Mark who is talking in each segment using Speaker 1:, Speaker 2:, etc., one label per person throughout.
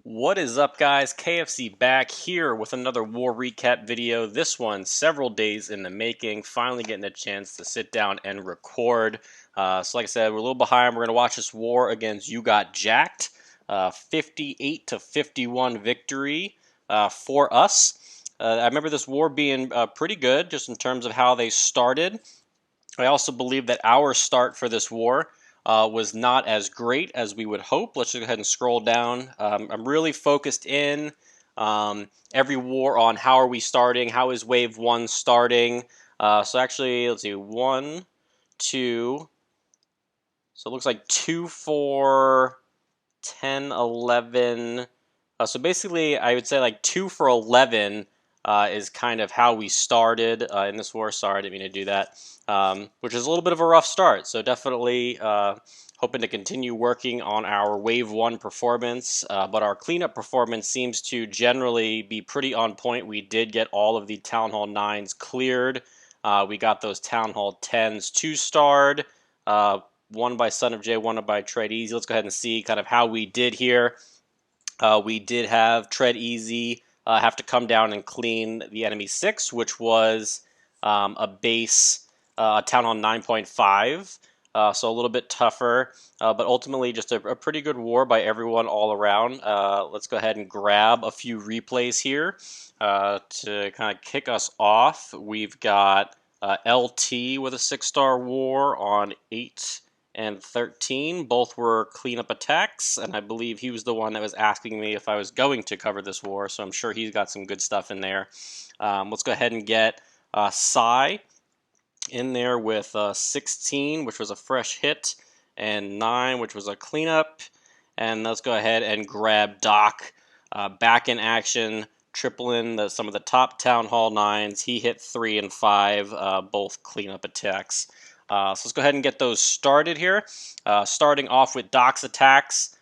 Speaker 1: What is up, guys? KFC back here with another war recap video. This one several days in the making, finally getting a chance to sit down and record. So like I said, we're a little behind. We're going to watch this war against You Got Jacked. 58 to 51 victory for us. I remember this war being pretty good just in terms of how they started. I also believe that our start for this war was not as great as we would hope. Let's just go ahead and scroll down. I'm really focused in every war on how are we starting, how is wave 1 starting. So actually, let's see, 1, 2, so it looks like 2, 4, 10, 11. So basically, I would say like 2 for 11 is kind of how we started in this war. Sorry, I didn't mean to do that. Which is a little bit of a rough start. So definitely hoping to continue working on our Wave 1 performance. But our cleanup performance seems to generally be pretty on point. We did get all of the Town Hall 9s cleared. We got those Town Hall 10s 2-starred. One by Son of J, one by Tread Easy. Let's go ahead and see kind of how we did here. We did have Tread Easy have to come down and clean the enemy 6, which was a base Town Hall 9.5. So a little bit tougher, but ultimately just a pretty good war by everyone all around. Let's go ahead and grab a few replays here to kind of kick us off. We've got LT with a 6-star war on 8 and 13. Both were cleanup attacks, and I believe he was the one that was asking me if I was going to cover this war, so I'm sure he's got some good stuff in there. Let's go ahead and get Psy in there with 16, which was a fresh hit, and 9, which was a cleanup. And let's go ahead and grab Doc back in action, tripling some of the top Town Hall 9s. He hit 3 and 5, both cleanup attacks. So let's go ahead and get those started here. Starting off with Doc's attacks.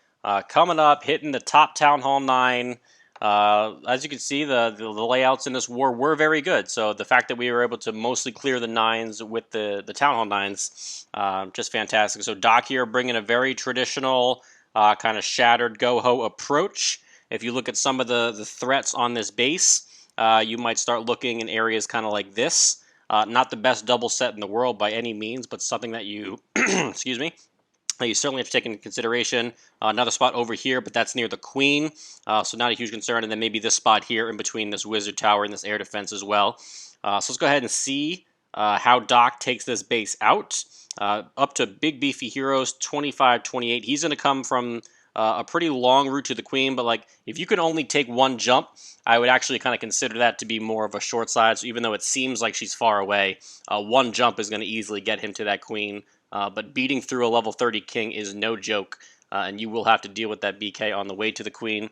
Speaker 1: Coming up, hitting the top Town Hall 9. As you can see, the layouts in this war were very good. So the fact that we were able to mostly clear the 9s with the Town Hall 9s, just fantastic. So Doc here bringing a very traditional kind of shattered go-ho approach. If you look at some of the threats on this base, you might start looking in areas kind of like this. Not the best double set in the world by any means, but something that you, excuse me, you certainly have to take into consideration. Another spot over here, but that's near the Queen, so not a huge concern. And then maybe this spot here in between this Wizard Tower and this air defense as well. So let's go ahead and see how Doc takes this base out. Up to big beefy heroes, 25, 28. He's going to come from a pretty long route to the Queen, but like if you could only take one jump, I would actually kind of consider that to be more of a short side. So even though it seems like she's far away, one jump is going to easily get him to that Queen. But beating through a level 30 King is no joke, and you will have to deal with that BK on the way to the Queen.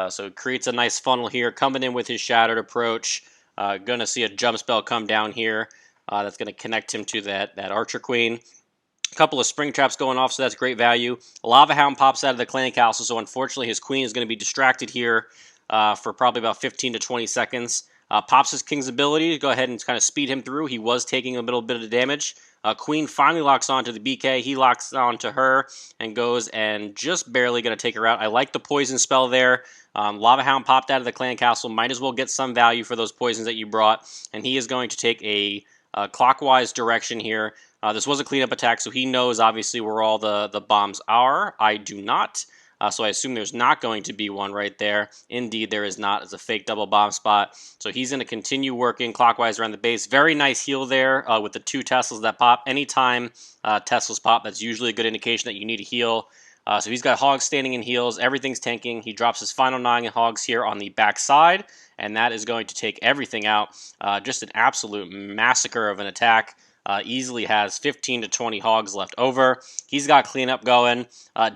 Speaker 1: So it creates a nice funnel here, coming in with his Shattered approach. Going to see a jump spell come down here that's going to connect him to that Archer Queen. A couple of spring traps going off, so that's great value. Lava Hound pops out of the Clan Castle, so unfortunately his Queen is going to be distracted here for probably about 15 to 20 seconds. Pops his King's ability to go ahead and kind of speed him through. He was taking a little bit of damage. Queen finally locks on to the BK. He locks on to her and goes and just barely going to take her out. I like the poison spell there. Lava Hound popped out of the Clan Castle. Might as well get some value for those poisons that you brought. And he is going to take a clockwise direction here. This was a cleanup attack, so he knows obviously where all the bombs are. I do not. So I assume there's not going to be one right there. Indeed, there is not. It's a fake double bomb spot. So he's going to continue working clockwise around the base. Very nice heal there with the 2 Teslas that pop. Anytime Teslas pop, that's usually a good indication that you need a heal. So he's got Hogs standing in heals. Everything's tanking. He drops his final 9 Hogs here on the back side, and that is going to take everything out. Just an absolute massacre of an attack. Easily has 15 to 20 Hogs left over. He's got cleanup going.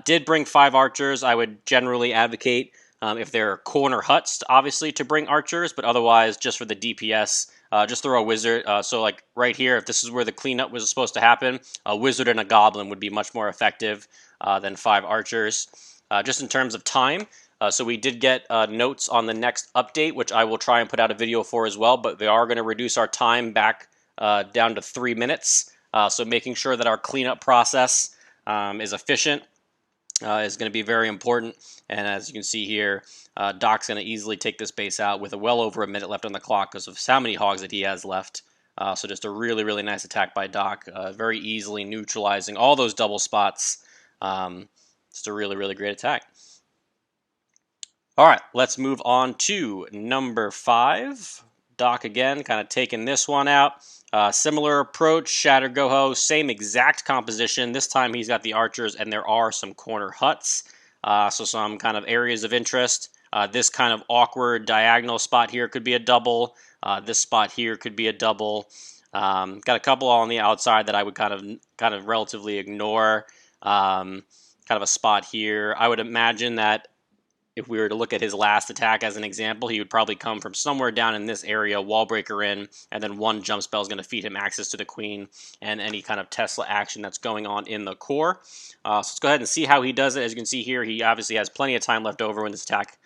Speaker 1: Did bring 5 archers. I would generally advocate, if they're corner huts, obviously, to bring archers, but otherwise, just for the DPS, just throw a wizard. So like right here, if this is where the cleanup was supposed to happen, a wizard and a goblin would be much more effective than 5 archers. Just in terms of time, so we did get notes on the next update, which I will try and put out a video for as well, but they are going to reduce our time back down to 3 minutes. So making sure that our cleanup process is efficient is going to be very important. And as you can see here, Doc's going to easily take this base out with well over a minute left on the clock because of how many hogs that he has left. So just a really, really nice attack by Doc, very easily neutralizing all those double spots. Just a really, really great attack. All right, let's move on to number 5. Doc again, kind of taking this one out. Similar approach, Shattered Goho, same exact composition. This time he's got the archers, and there are some corner huts. So some kind of areas of interest. This kind of awkward diagonal spot here could be a double. This spot here could be a double. Got a couple on the outside that I would kind of relatively ignore. Kind of a spot here. I would imagine that if we were to look at his last attack as an example, he would probably come from somewhere down in this area, wall breaker in, and then one jump spell is going to feed him access to the queen and any kind of Tesla action that's going on in the core. So let's go ahead and see how he does it. As you can see here, he obviously has plenty of time left over when this attack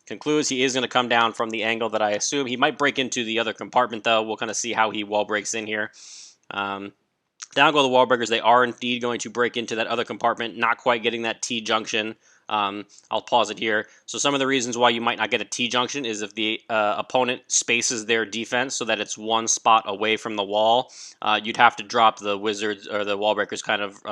Speaker 1: concludes. He is going to come down from the angle that I assume. He might break into the other compartment, though. We'll kind of see how he wall breaks in here. Down go the wall breakers. They are indeed going to break into that other compartment, not quite getting that T junction. I'll pause it here. So some of the reasons why you might not get a T-junction is if the opponent spaces their defense so that it's one spot away from the wall. You'd have to drop the wizards or the wall breakers kind of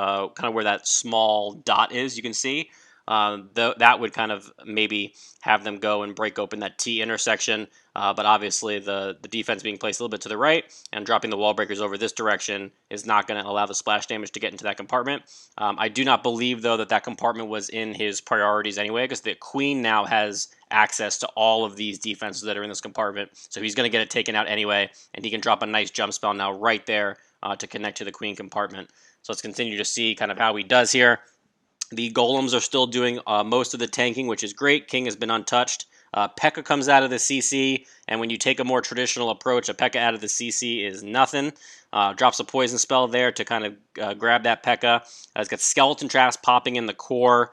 Speaker 1: where that small dot is, you can see. That would kind of maybe have them go and break open that T intersection. But obviously the defense being placed a little bit to the right and dropping the wall breakers over this direction is not going to allow the splash damage to get into that compartment. I do not believe, though, that compartment was in his priorities anyway, because the queen now has access to all of these defenses that are in this compartment. So he's going to get it taken out anyway, and he can drop a nice jump spell now right there to connect to the queen compartment. So let's continue to see kind of how he does here. The golems are still doing most of the tanking, which is great. King has been untouched. P.E.K.K.A comes out of the CC, and when you take a more traditional approach, a P.E.K.K.A out of the CC is nothing. Drops a poison spell there to kind of grab that P.E.K.K.A. He's got skeleton traps popping in the core.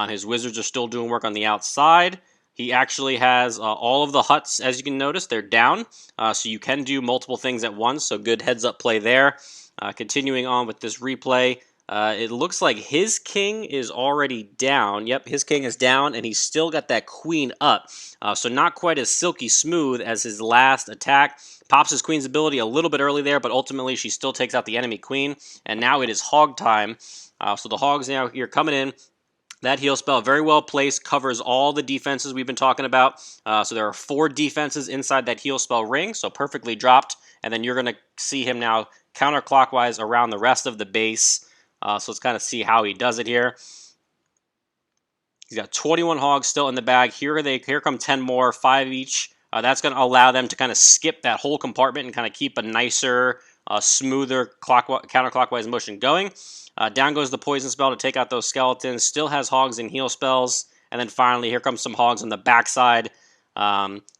Speaker 1: His wizards are still doing work on the outside. He actually has all of the huts, as you can notice, they're down. So you can do multiple things at once, so good heads-up play there. Continuing on with this replay, it looks like his king is already down. Yep, his king is down, and he's still got that queen up. So not quite as silky smooth as his last attack. Pops his queen's ability a little bit early there, but ultimately she still takes out the enemy queen. And now it is hog time. So the hogs now here coming in. That heal spell, very well placed, covers all the defenses we've been talking about. So there are 4 defenses inside that heal spell ring, so perfectly dropped. And then you're going to see him now counterclockwise around the rest of the base. So let's kind of see how he does it here. He's got 21 hogs still in the bag. Here come 10 more, 5 each. That's going to allow them to kind of skip that whole compartment and kind of keep a nicer, smoother counterclockwise motion going. Down goes the poison spell to take out those skeletons. Still has hogs and heal spells. And then finally, here comes some hogs on the backside.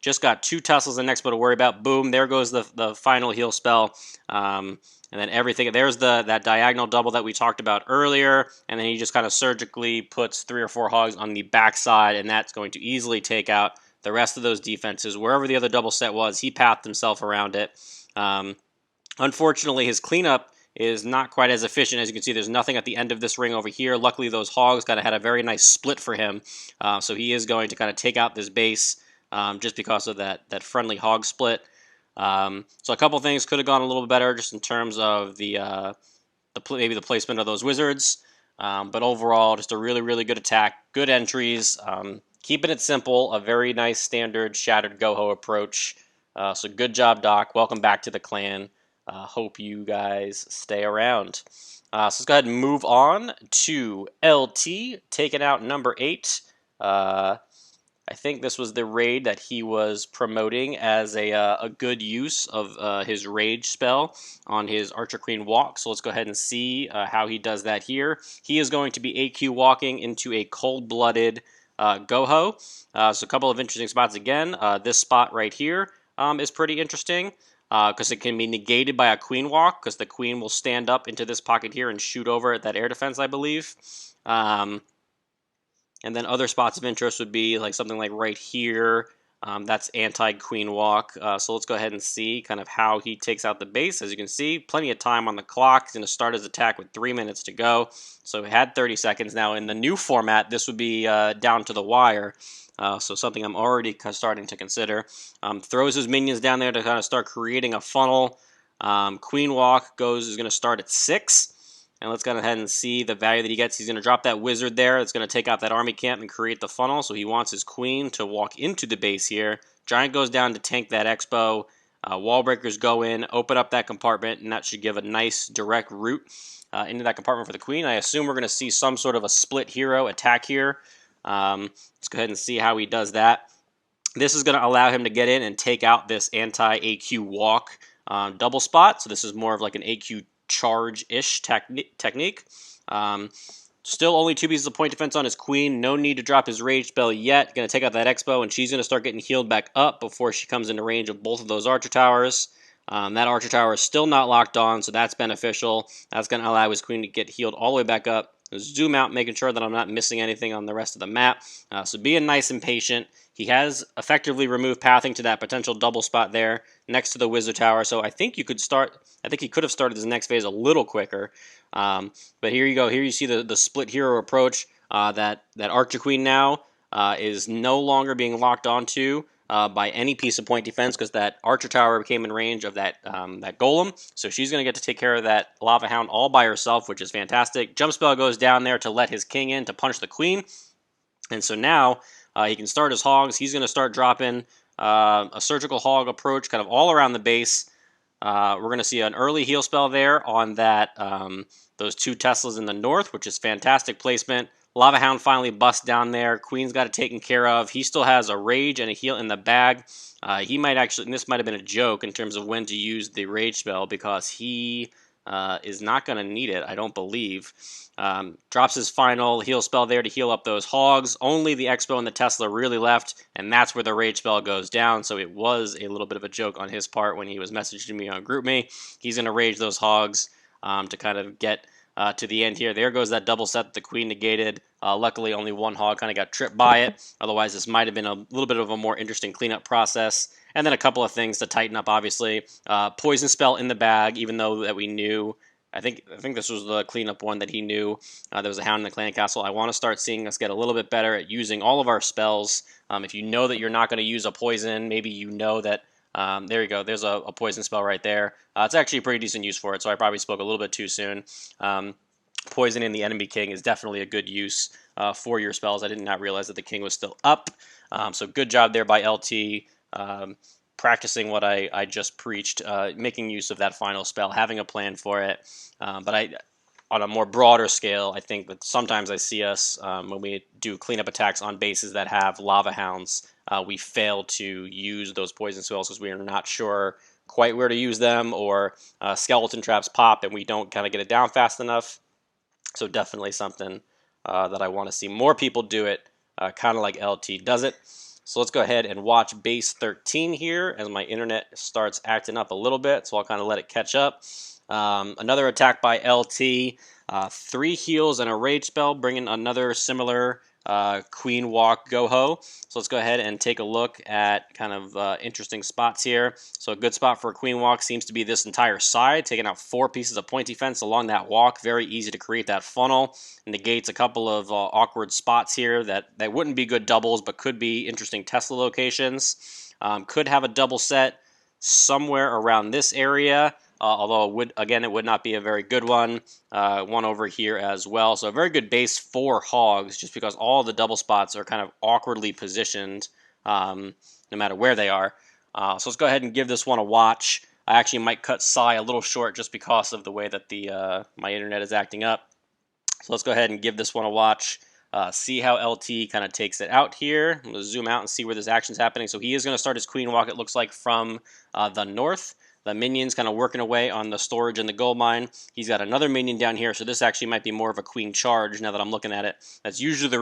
Speaker 1: Just got 2 Teslas and Expo to worry about. Boom, there goes the final heal spell. And then everything, there's that diagonal double that we talked about earlier. And then he just kind of surgically puts 3 or 4 hogs on the backside. And that's going to easily take out the rest of those defenses. Wherever the other double set was, he pathed himself around it. Unfortunately, his cleanup is not quite as efficient. As you can see, there's nothing at the end of this ring over here. Luckily, those hogs kind of had a very nice split for him. So he is going to kind of take out this base just because of that friendly hog split. So a couple things could have gone a little bit better just in terms of maybe the placement of those wizards. But overall, just a really, really good attack. Good entries. Keeping it simple. A very nice standard Shattered Goho approach. So good job, Doc. Welcome back to the clan. Hope you guys stay around. So let's go ahead and move on to LT, taking out number 8. I think this was the raid that he was promoting as a good use of his rage spell on his Archer Queen walk. So let's go ahead and see how he does that here. He is going to be AQ walking into a cold-blooded Goho. So a couple of interesting spots again. This spot right here is pretty interesting. Because it can be negated by a queen walk, because the queen will stand up into this pocket here and shoot over at that air defense, I believe. And then other spots of interest would be like something like right here. That's anti-queen walk. So let's go ahead and see kind of how he takes out the base. As you can see, plenty of time on the clock. He's going to start his attack with 3 minutes to go. So he had 30 seconds. Now in the new format, this would be down to the wire. So something I'm already starting to consider. Throws his minions down there to kind of start creating a funnel. Queen walk is going to start at 6. And let's go ahead and see the value that he gets. He's going to drop that wizard there. It's going to take out that army camp and create the funnel. So he wants his queen to walk into the base here. Giant goes down to tank that expo. Wall breakers go in, open up that compartment, and that should give a nice direct route into that compartment for the queen. I assume we're going to see some sort of a split hero attack here. Let's go ahead and see how he does that. This is going to allow him to get in and take out this anti-AQ walk double spot. So this is more of like an AQ charge-ish technique. Still only 2 pieces of point defense on his queen. No need to drop his rage spell yet. Going to take out that expo, and she's going to start getting healed back up before she comes into range of both of those archer towers. That archer tower is still not locked on, so that's beneficial. That's going to allow his queen to get healed all the way back up. Zoom out, making sure that I'm not missing anything on the rest of the map. So being nice and patient. He has effectively removed pathing to that potential double spot there next to the wizard tower. So I think you could start. I think he could have started his next phase a little quicker. But here you go. Here you see the split hero approach. That archer queen now is no longer being locked onto by any piece of point defense because that archer tower came in range of that golem. So she's going to get to take care of that lava hound all by herself, which is fantastic. Jump spell goes down there to let his king in to punch the queen. And so now he can start his hogs. He's going to start dropping a surgical hog approach kind of all around the base. We're going to see an early heal spell there on that those 2 Teslas in the north, which is fantastic placement. Lava Hound finally busts down there. Queen's got it taken care of. He still has a rage and a heal in the bag. He might actually, and this might have been a joke in terms of when to use the rage spell because he is not going to need it, I don't believe. Drops his final heal spell there to heal up those hogs. Only the Expo and the Tesla really left, and that's where the rage spell goes down. So it was a little bit of a joke on his part when he was messaging me on GroupMe. He's going to rage those hogs to kind of get to the end here. There goes that double set that the queen negated. Luckily, only one hog kind of got tripped by it. Otherwise, this might have been a little bit of a more interesting cleanup process. And then a couple of things to tighten up, obviously. Poison spell in the bag, even though that we knew. I think this was the cleanup one that he knew. There was a hound in the clan castle. I want to start seeing us get a little bit better at using all of our spells. If you know that you're not going to use a poison, maybe you know that. There you go. There's a poison spell right there. It's actually a pretty decent use for it, so I probably spoke a little bit too soon. Poisoning the enemy king is definitely a good use for your spells. I did not realize that the king was still up. So good job there by LT. Practicing what I just preached, making use of that final spell, having a plan for it. But on a more broader scale, I think that sometimes I see us, when we do cleanup attacks on bases that have lava hounds, we fail to use those poison spells because we are not sure quite where to use them, or skeleton traps pop and we don't kind of get it down fast enough. So definitely something that I want to see more people do it, kind of like LT does it. So let's go ahead and watch base 13 here as my internet starts acting up a little bit, so I'll kind of let it catch up. Another attack by LT, 3 heals and a rage spell, bringing another similar queen walk go-ho. So let's go ahead and take a look at kind of interesting spots here. So a good spot for a queen walk seems to be this entire side, taking out 4 pieces of point defense along that walk. Very easy to create that funnel. Negates a couple of awkward spots here that wouldn't be good doubles, but could be interesting Tesla locations. Could have a double set somewhere around this area. Although it would not be a very good one. One over here as well. So a very good base for hogs, just because all the double spots are kind of awkwardly positioned, no matter where they are. So let's go ahead and give this one a watch. I actually might cut Psy a little short just because of the way that my internet is acting up. So let's go ahead and give this one a watch. See how LT kind of takes it out here. I'm going to zoom out and see where this action's happening. So he is going to start his queen walk, it looks like, from the north. The minion's kind of working away on the storage and the gold mine. He's got another minion down here, so this actually might be more of a queen charge now that I'm looking at it. That's usually the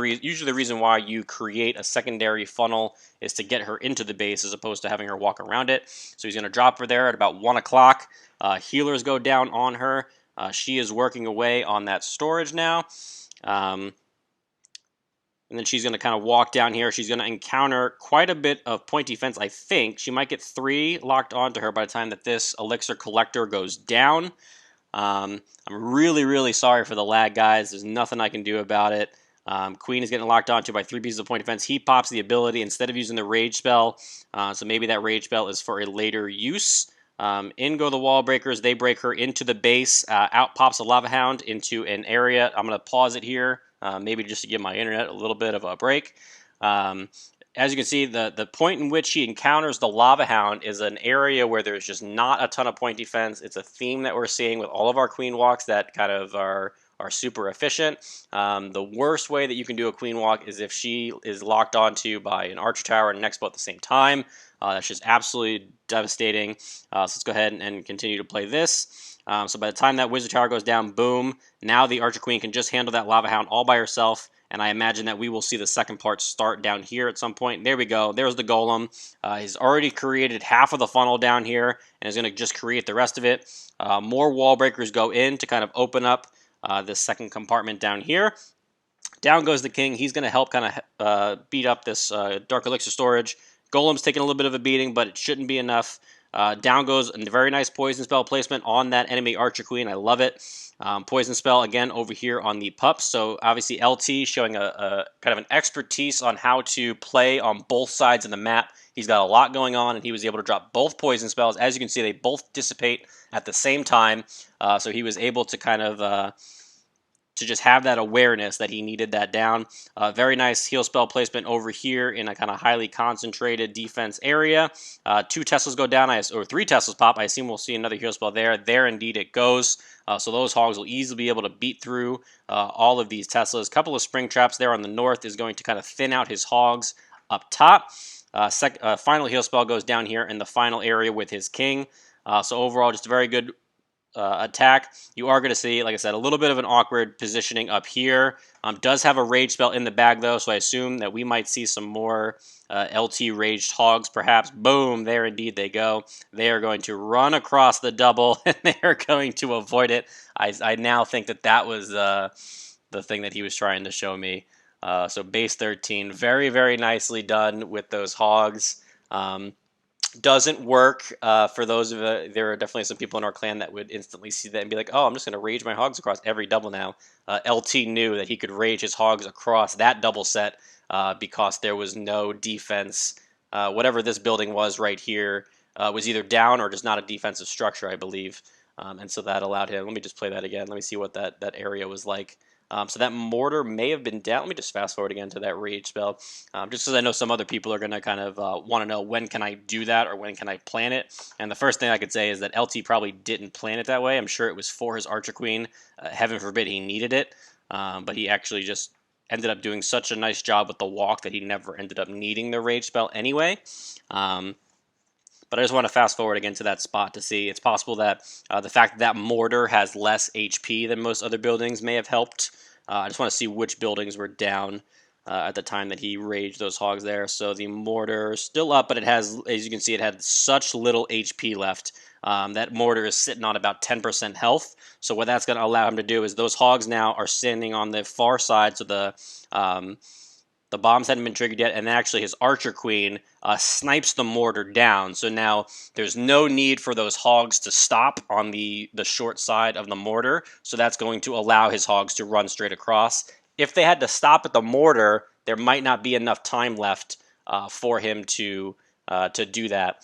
Speaker 1: reason why you create a secondary funnel, is to get her into the base as opposed to having her walk around it. So he's going to drop her there at about 1 o'clock. Healers go down on her. She is working away on that storage now. And then she's going to kind of walk down here. She's going to encounter quite a bit of pointy fence, I think. She might get 3 locked onto her by the time that this elixir collector goes down. I'm really, really sorry for the lag, guys. There's nothing I can do about it. Queen is getting locked onto by 3 pieces of pointy fence. He pops the ability instead of using the rage spell. So maybe that rage spell is for a later use. In go the wall breakers. They break her into the base. Out pops a lava hound into an area. I'm going to pause it here, maybe just to give my internet a little bit of a break. As you can see, the point in which she encounters the lava hound is an area where there's just not a ton of pointy fence. It's a theme that we're seeing with all of our queen walks that kind of are super efficient. The worst way that you can do a queen walk is if she is locked onto by an archer tower and an expo at the same time. That's just absolutely devastating. So let's go ahead and continue to play this. So by the time that wizard tower goes down, boom, now the archer queen can just handle that lava hound all by herself. And I imagine that we will see the second part start down here at some point. There we go. There's the golem. He's already created half of the funnel down here and is going to just create the rest of it. More wall breakers go in to kind of open up this second compartment down here. Down goes the king. He's going to help kind of beat up this dark elixir storage. Golem's taking a little bit of a beating, but it shouldn't be enough. Down goes a very nice poison spell placement on that enemy archer queen. I love it. Poison spell again over here on the pups. So obviously LT showing a kind of an expertise on how to play on both sides of the map. He's got a lot going on, and he was able to drop both poison spells. As you can see, they both dissipate at the same time. So he was able to kind of to just have that awareness that he needed that down. Very nice heal spell placement over here in a kind of highly concentrated defense area. 2 Teslas go down, or 3 Teslas pop. I assume we'll see another heal spell there. There indeed it goes. So those hogs will easily be able to beat through all of these Teslas. Couple of spring traps there on the north is going to kind of thin out his hogs up top. Final heal spell goes down here in the final area with his king. So overall, just a very good attack. You are going to see, like I said, a little bit of an awkward positioning up here. Does have a rage spell in the bag, though, so I assume that we might see some more LT raged hogs, perhaps. Boom, there indeed they go. They are going to run across the double, and they are going to avoid it. I now think that that was the thing that he was trying to show me. So base 13, very, very nicely done with those hogs. Doesn't work for those of there are definitely some people in our clan that would instantly see that and be like, oh, I'm just going to rage my hogs across every double now. LT knew that he could rage his hogs across that double set because there was no defense. Whatever this building was right here was either down or just not a defensive structure, I believe. And so that allowed him. Let me just play that again. Let me see what that area was like. So that mortar may have been down. Let me just fast forward again to that rage spell. Just because I know some other people are going to kind of want to know when can I do that or when can I plan it. And the first thing I could say is that LT probably didn't plan it that way. I'm sure it was for his archer queen. Heaven forbid he needed it. But he actually just ended up doing such a nice job with the walk that he never ended up needing the rage spell anyway. But I just want to fast forward again to that spot to see. It's possible that the fact that mortar has less HP than most other buildings may have helped. I just want to see which buildings were down at the time that he raged those hogs there. So the mortar is still up, but it has, as you can see, it had such little HP left. That mortar is sitting on about 10% health. So what that's going to allow him to do is those hogs now are standing on the far side, so the bombs hadn't been triggered yet, and actually his archer queen snipes the mortar down. So now there's no need for those hogs to stop on the short side of the mortar. So that's going to allow his hogs to run straight across. If they had to stop at the mortar, there might not be enough time left for him to do that.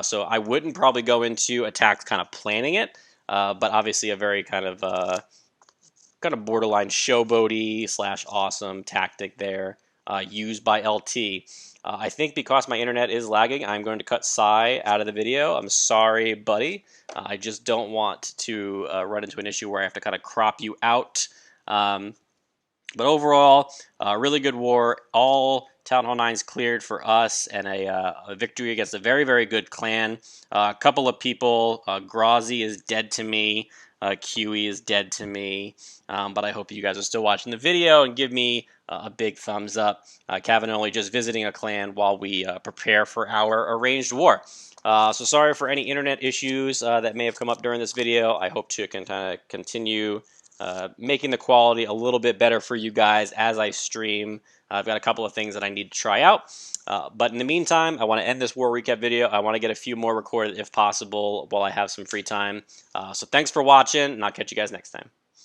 Speaker 1: So I wouldn't probably go into attacks kind of planning it, but obviously a very kind of borderline showboaty / awesome tactic there. Used by LT. I think because my internet is lagging, I'm going to cut Sai out of the video. I'm sorry, buddy. I just don't want to run into an issue where I have to kind of crop you out. But overall, really good war. All Town Hall 9s cleared for us, and a victory against a very, very good clan. A couple of people, Grazi is dead to me. QE is dead to me, but I hope you guys are still watching the video and give me a big thumbs up. Kevin only just visiting a clan while we prepare for our arranged war. So sorry for any internet issues that may have come up during this video. I hope to continue making the quality a little bit better for you guys as I stream. I've got a couple of things that I need to try out. But in the meantime, I want to end this war recap video. I want to get a few more recorded if possible while I have some free time. So thanks for watching, and I'll catch you guys next time.